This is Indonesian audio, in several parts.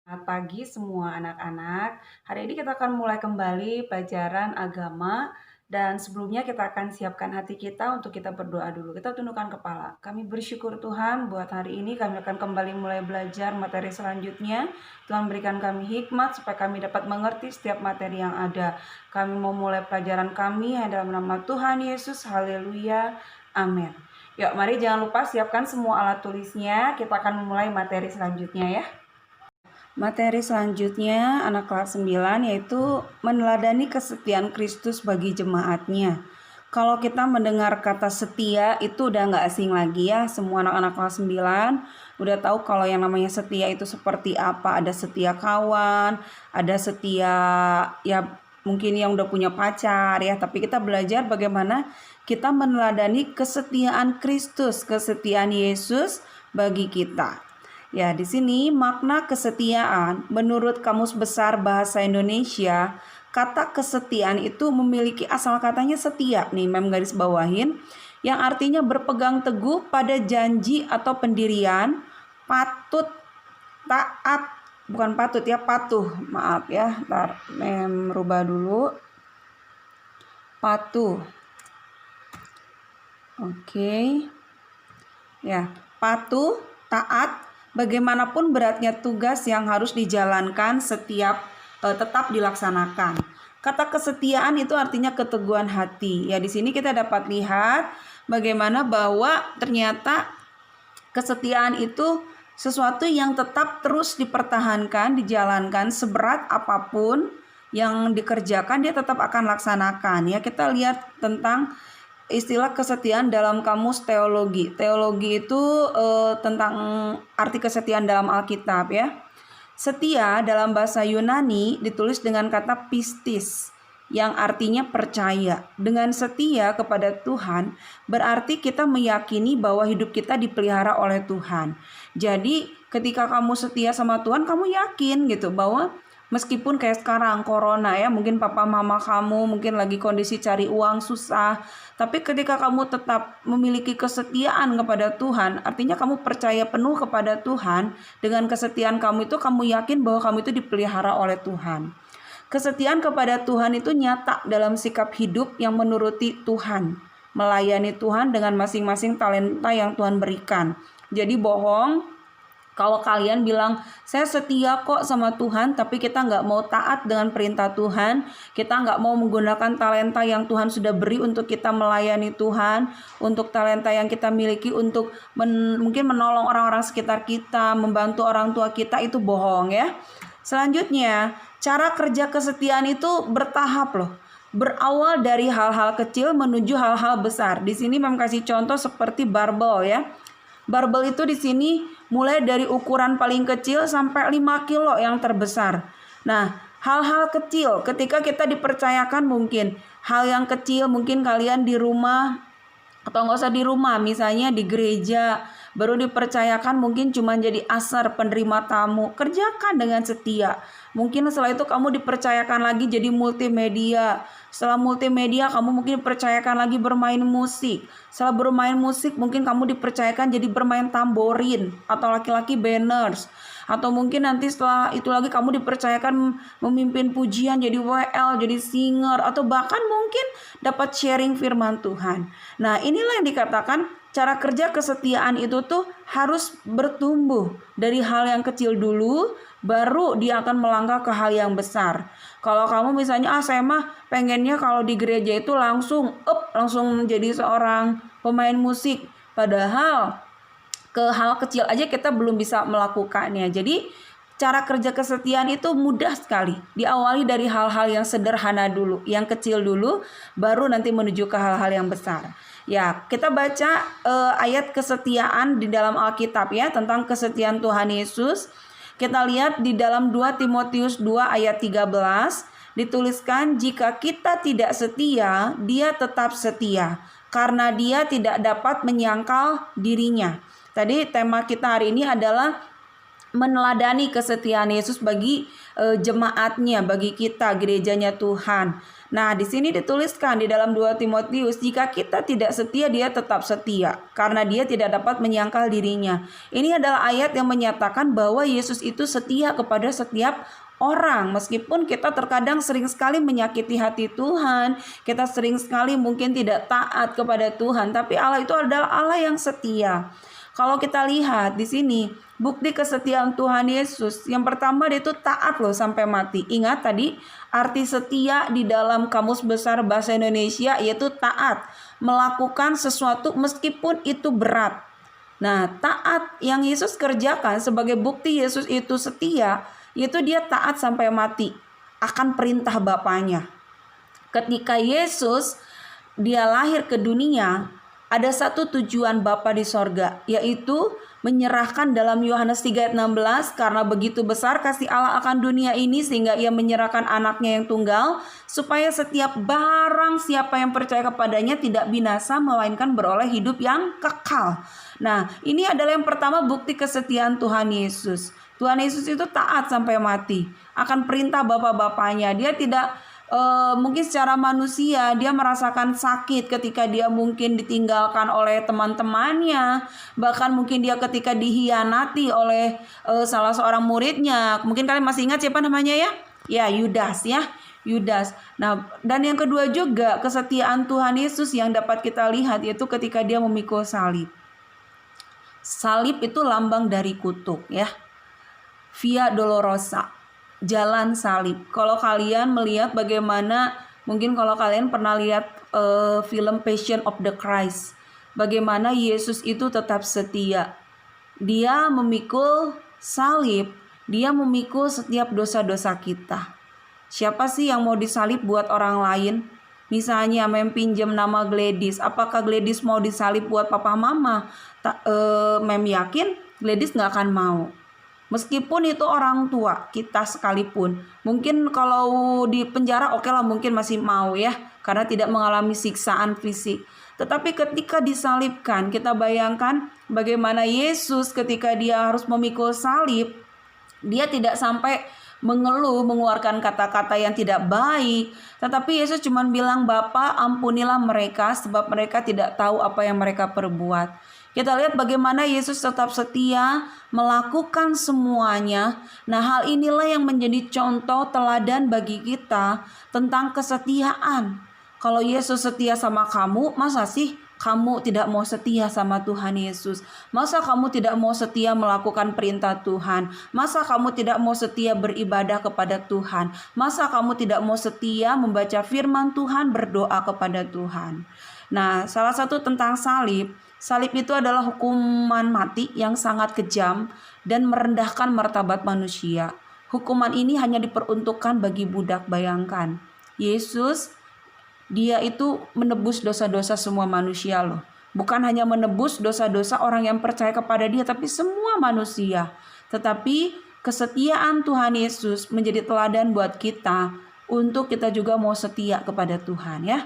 Selamat pagi semua anak-anak. Hari ini kita akan mulai kembali pelajaran agama dan sebelumnya kita akan siapkan hati kita untuk kita berdoa dulu. Kita tundukkan kepala. Kami bersyukur Tuhan buat hari ini kami akan kembali mulai belajar materi selanjutnya. Tuhan berikan kami hikmat supaya kami dapat mengerti setiap materi yang ada. Kami mau mulai pelajaran kami dalam nama Tuhan Yesus. Haleluya. Amin. Yuk, mari jangan lupa siapkan semua alat tulisnya. Kita akan mulai materi selanjutnya ya. Materi selanjutnya anak kelas 9 yaitu meneladani kesetiaan Kristus bagi jemaatnya. Kalau kita mendengar kata setia itu udah nggak asing lagi ya. Semua anak-anak kelas 9 udah tahu kalau yang namanya setia itu seperti apa. Ada setia kawan, ada setia ya mungkin yang udah punya pacar ya. Tapi kita belajar bagaimana kita meneladani kesetiaan Kristus, kesetiaan Yesus bagi kita. Ya, di sini makna kesetiaan menurut Kamus Besar Bahasa Indonesia, kata kesetiaan itu memiliki asal katanya setia. Nih, mem garis bawahin, yang artinya berpegang teguh pada janji atau pendirian, patut, taat, bukan patut ya, patuh. Maaf ya, ntar mem rubah dulu. Patuh. Oke. Ya, patuh, taat, bagaimanapun beratnya tugas yang harus dijalankan tetap dilaksanakan. Kata kesetiaan itu artinya keteguhan hati. Ya, di sini kita dapat lihat bagaimana bahwa ternyata kesetiaan itu sesuatu yang tetap terus dipertahankan, dijalankan seberat apapun yang dikerjakan dia tetap akan laksanakan. Ya, kita lihat tentang istilah kesetiaan dalam kamus teologi. Teologi itu tentang arti kesetiaan dalam Alkitab ya. Setia dalam bahasa Yunani ditulis dengan kata pistis yang artinya percaya. Dengan setia kepada Tuhan berarti kita meyakini bahwa hidup kita dipelihara oleh Tuhan. Jadi ketika kamu setia sama Tuhan, kamu yakin gitu bahwa meskipun kayak sekarang corona ya, mungkin papa mama kamu mungkin lagi kondisi cari uang susah, tapi ketika kamu tetap memiliki kesetiaan kepada Tuhan, artinya kamu percaya penuh kepada Tuhan. Dengan kesetiaan kamu itu kamu yakin bahwa kamu itu dipelihara oleh Tuhan. Kesetiaan kepada Tuhan itu nyata dalam sikap hidup yang menuruti Tuhan, melayani Tuhan dengan masing-masing talenta yang Tuhan berikan. Jadi bohong kalau kalian bilang, saya setia kok sama Tuhan, tapi kita nggak mau taat dengan perintah Tuhan, kita nggak mau menggunakan talenta yang Tuhan sudah beri untuk kita melayani Tuhan, untuk talenta yang kita miliki untuk mungkin menolong orang-orang sekitar kita, membantu orang tua kita, itu bohong ya. Selanjutnya, cara kerja kesetiaan itu bertahap loh. Berawal dari hal-hal kecil menuju hal-hal besar. Di sini Mem kasih contoh seperti barbel ya. Barbel itu di sini mulai dari ukuran paling kecil sampai 5 kilo yang terbesar. Nah, hal-hal kecil ketika kita dipercayakan mungkin hal yang kecil mungkin kalian di rumah atau nggak usah di rumah, misalnya di gereja baru dipercayakan mungkin cuma jadi asar penerima tamu, kerjakan dengan setia. Mungkin setelah itu kamu dipercayakan lagi jadi multimedia. Setelah multimedia kamu mungkin dipercayakan lagi bermain musik. Setelah bermain musik mungkin kamu dipercayakan jadi bermain tamborin atau laki-laki banners. Atau mungkin nanti setelah itu lagi kamu dipercayakan memimpin pujian jadi WL, jadi singer, atau bahkan mungkin dapat sharing firman Tuhan. Nah, inilah yang dikatakan cara kerja kesetiaan itu tuh harus bertumbuh dari hal yang kecil dulu, baru dia akan melangkah ke hal yang besar. Kalau kamu misalnya, saya mah pengennya kalau di gereja itu langsung menjadi seorang pemain musik. Padahal ke hal kecil aja kita belum bisa melakukannya. Jadi cara kerja kesetiaan itu mudah sekali. Diawali dari hal-hal yang sederhana dulu, yang kecil dulu, baru nanti menuju ke hal-hal yang besar. Ya, kita baca ayat kesetiaan di dalam Alkitab ya, tentang kesetiaan Tuhan Yesus. Kita lihat di dalam 2 Timotius 2 ayat 13, dituliskan, jika kita tidak setia, dia tetap setia, karena dia tidak dapat menyangkal dirinya. Tadi tema kita hari ini adalah meneladani kesetiaan Yesus bagi jemaatnya, bagi kita gerejanya Tuhan. Nah, di sini dituliskan di dalam 2 Timotius, jika kita tidak setia, dia tetap setia karena dia tidak dapat menyangkal dirinya. Ini adalah ayat yang menyatakan bahwa Yesus itu setia kepada setiap orang. Meskipun kita terkadang sering sekali menyakiti hati Tuhan, kita sering sekali mungkin tidak taat kepada Tuhan, tapi Allah itu adalah Allah yang setia. Kalau kita lihat di sini, bukti kesetiaan Tuhan Yesus, yang pertama dia itu taat loh sampai mati. Ingat tadi arti setia di dalam Kamus Besar Bahasa Indonesia yaitu taat, melakukan sesuatu meskipun itu berat. Nah, taat yang Yesus kerjakan sebagai bukti Yesus itu setia, yaitu dia taat sampai mati akan perintah Bapaknya. Ketika Yesus dia lahir ke dunia, ada satu tujuan Bapa di sorga, yaitu menyerahkan dalam Yohanes 3 ayat 16, karena begitu besar kasih Allah akan dunia ini sehingga ia menyerahkan anaknya yang tunggal, supaya setiap barang siapa yang percaya kepadanya tidak binasa melainkan beroleh hidup yang kekal. Nah, ini adalah yang pertama bukti kesetiaan Tuhan Yesus. Tuhan Yesus itu taat sampai mati akan perintah Bapa-Bapaknya. Dia tidak mungkin secara manusia dia merasakan sakit ketika dia mungkin ditinggalkan oleh teman-temannya, bahkan mungkin dia ketika dihianati oleh salah seorang muridnya. Mungkin kalian masih ingat siapa namanya ya? Ya, Yudas ya. Yudas. Nah, dan yang kedua juga kesetiaan Tuhan Yesus yang dapat kita lihat yaitu ketika dia memikul salib. Salib itu lambang dari kutuk ya. Via Dolorosa, jalan salib. Kalau kalian melihat bagaimana, mungkin kalau kalian pernah lihat film Passion of the Christ, bagaimana Yesus itu tetap setia. Dia memikul salib, dia memikul setiap dosa-dosa kita. Siapa sih yang mau disalib buat orang lain? Misalnya Mem pinjam nama Gladys, apakah Gladys mau disalib buat papa mama? Mem yakin Gladys gak akan mau. Meskipun itu orang tua kita sekalipun. Mungkin kalau di penjara oke lah, mungkin masih mau ya, karena tidak mengalami siksaan fisik. Tetapi ketika disalibkan, kita bayangkan bagaimana Yesus ketika dia harus memikul salib, dia tidak sampai mengeluh, mengeluarkan kata-kata yang tidak baik. Tetapi Yesus cuma bilang, Bapa ampunilah mereka sebab mereka tidak tahu apa yang mereka perbuat. Kita lihat bagaimana Yesus tetap setia melakukan semuanya. Nah, hal inilah yang menjadi contoh teladan bagi kita tentang kesetiaan. Kalau Yesus setia sama kamu, masa sih kamu tidak mau setia sama Tuhan Yesus? Masa kamu tidak mau setia melakukan perintah Tuhan? Masa kamu tidak mau setia beribadah kepada Tuhan? Masa kamu tidak mau setia membaca firman Tuhan, berdoa kepada Tuhan? Nah, salah satu tentang salib. Salib itu adalah hukuman mati yang sangat kejam dan merendahkan martabat manusia. Hukuman ini hanya diperuntukkan bagi budak. Bayangkan, Yesus dia itu menebus dosa-dosa semua manusia loh. Bukan hanya menebus dosa-dosa orang yang percaya kepada dia, tapi semua manusia. Tetapi kesetiaan Tuhan Yesus menjadi teladan buat kita untuk kita juga mau setia kepada Tuhan ya.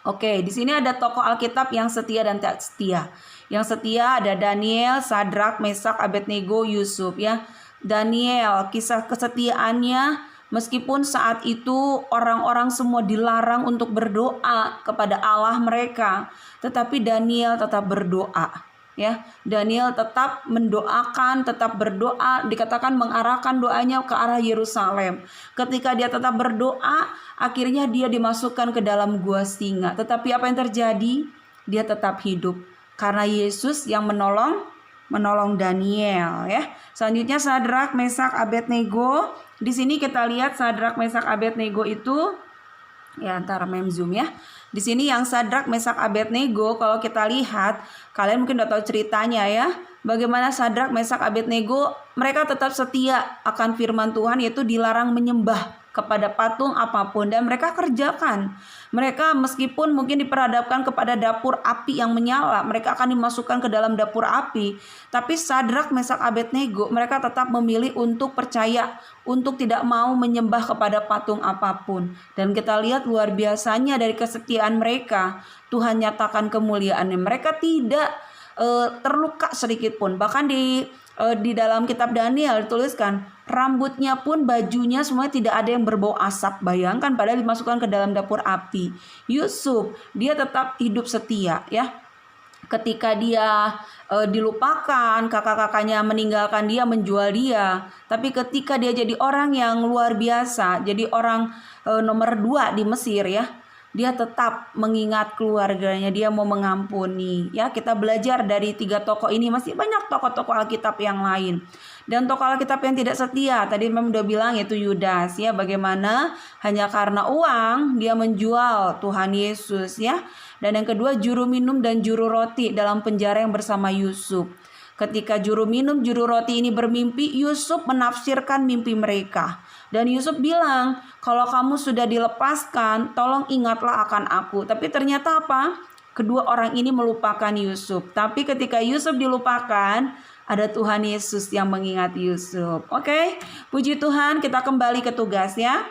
Oke, di sini ada tokoh Alkitab yang setia dan tak setia. Yang setia ada Daniel, Sadrak, Mesak, Abednego, Yusuf ya. Daniel, kisah kesetiaannya meskipun saat itu orang-orang semua dilarang untuk berdoa kepada Allah mereka, tetapi Daniel tetap berdoa. Ya, Daniel tetap mendoakan, tetap berdoa, dikatakan mengarahkan doanya ke arah Yerusalem. Ketika dia tetap berdoa, akhirnya dia dimasukkan ke dalam gua singa. Tetapi apa yang terjadi? Dia tetap hidup karena Yesus yang menolong Daniel ya. Selanjutnya Sadrak, Mesak, Abednego. Di sini kita lihat Sadrak, Mesak, Abednego itu ya, antara zoom ya. Di sini yang Sadrak, Mesak, Abednego, kalau kita lihat, kalian mungkin udah tahu ceritanya ya. Bagaimana Sadrak, Mesak, Abednego, mereka tetap setia akan firman Tuhan, yaitu dilarang menyembah kepada patung apapun, dan mereka kerjakan. Mereka meskipun mungkin diperhadapkan kepada dapur api yang menyala, mereka akan dimasukkan ke dalam dapur api. Tapi Sadrak, Mesak, Abednego, mereka tetap memilih untuk percaya, untuk tidak mau menyembah kepada patung apapun. Dan kita lihat luar biasanya dari kesetiaan mereka, Tuhan nyatakan kemuliaannya. Mereka tidak terluka sedikit pun. Bahkan di di dalam kitab Daniel dituliskan, rambutnya pun bajunya semuanya tidak ada yang berbau asap. Bayangkan padahal dimasukkan ke dalam dapur api. Yusuf, dia tetap hidup setia ya. Ketika dia dilupakan, kakak-kakaknya meninggalkan dia, menjual dia. Tapi ketika dia jadi orang yang luar biasa, jadi orang nomor 2 di Mesir ya, dia tetap mengingat keluarganya, dia mau mengampuni ya. Kita belajar dari 3 tokoh ini, masih banyak tokoh-tokoh Alkitab yang lain. Dan tokoh Alkitab yang tidak setia, tadi memang udah bilang yaitu Yudas ya, bagaimana hanya karena uang dia menjual Tuhan Yesus ya. Dan yang kedua, juru minum dan juru roti dalam penjara yang bersama Yusuf. Ketika juru minum, juru roti ini bermimpi, Yusuf menafsirkan mimpi mereka. Dan Yusuf bilang, kalau kamu sudah dilepaskan, tolong ingatlah akan aku. Tapi ternyata apa? Kedua orang ini melupakan Yusuf. Tapi ketika Yusuf dilupakan, ada Tuhan Yesus yang mengingat Yusuf. Oke, puji Tuhan, kita kembali ke tugas ya.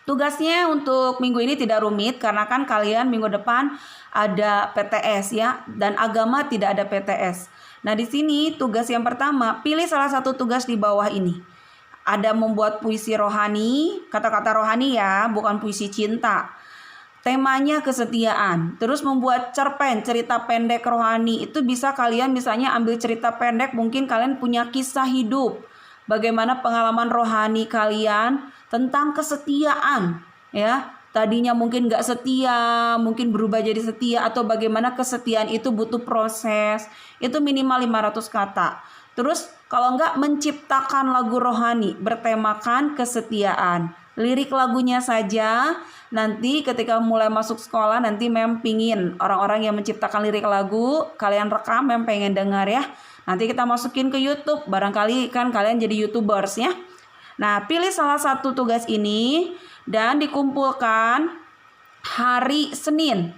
Tugasnya untuk minggu ini tidak rumit karena kan kalian minggu depan ada PTS ya, dan agama tidak ada PTS. Nah, di sini tugas yang pertama, pilih salah satu tugas di bawah ini. Ada membuat puisi rohani, kata-kata rohani ya, bukan puisi cinta. Temanya kesetiaan. Terus membuat cerpen, cerita pendek rohani. Itu bisa kalian misalnya ambil cerita pendek, mungkin kalian punya kisah hidup. Bagaimana pengalaman rohani kalian tentang kesetiaan ya. Tadinya mungkin gak setia, mungkin berubah jadi setia, atau bagaimana kesetiaan itu butuh proses. Itu minimal 500 kata. Terus kalau enggak, menciptakan lagu rohani bertemakan kesetiaan. Lirik lagunya saja. Nanti ketika mulai masuk sekolah, nanti mem pingin orang-orang yang menciptakan lirik lagu, kalian rekam, mem pengen dengar ya. Nanti kita masukin ke YouTube, barangkali kan kalian jadi YouTubers ya. Nah, pilih salah satu tugas ini dan dikumpulkan hari Senin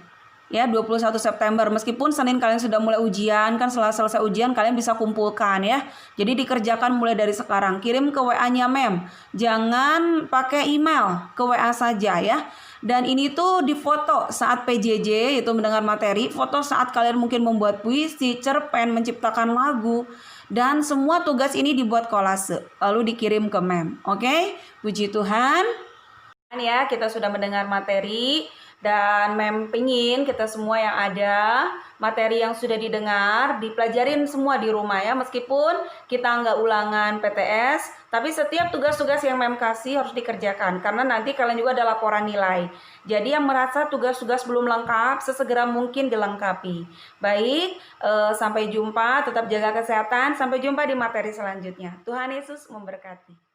ya, 21 September. Meskipun Senin kalian sudah mulai ujian, kan setelah selesai ujian kalian bisa kumpulkan ya. Jadi dikerjakan mulai dari sekarang. Kirim ke WA-nya Mem. Jangan pakai email, ke WA saja ya. Dan ini tuh difoto saat PJJ, itu mendengar materi, foto saat kalian mungkin membuat puisi, cerpen, menciptakan lagu. Dan semua tugas ini dibuat kolase, lalu dikirim ke Mem. Oke, puji Tuhan. Ya, kita sudah mendengar materi. Dan Mem pingin kita semua yang ada, materi yang sudah didengar, dipelajarin semua di rumah ya. Meskipun kita nggak ulangan PTS, tapi setiap tugas-tugas yang Mem kasih harus dikerjakan. Karena nanti kalian juga ada laporan nilai. Jadi yang merasa tugas-tugas belum lengkap, sesegera mungkin dilengkapi. Baik, sampai jumpa, tetap jaga kesehatan. Sampai jumpa di materi selanjutnya. Tuhan Yesus memberkati.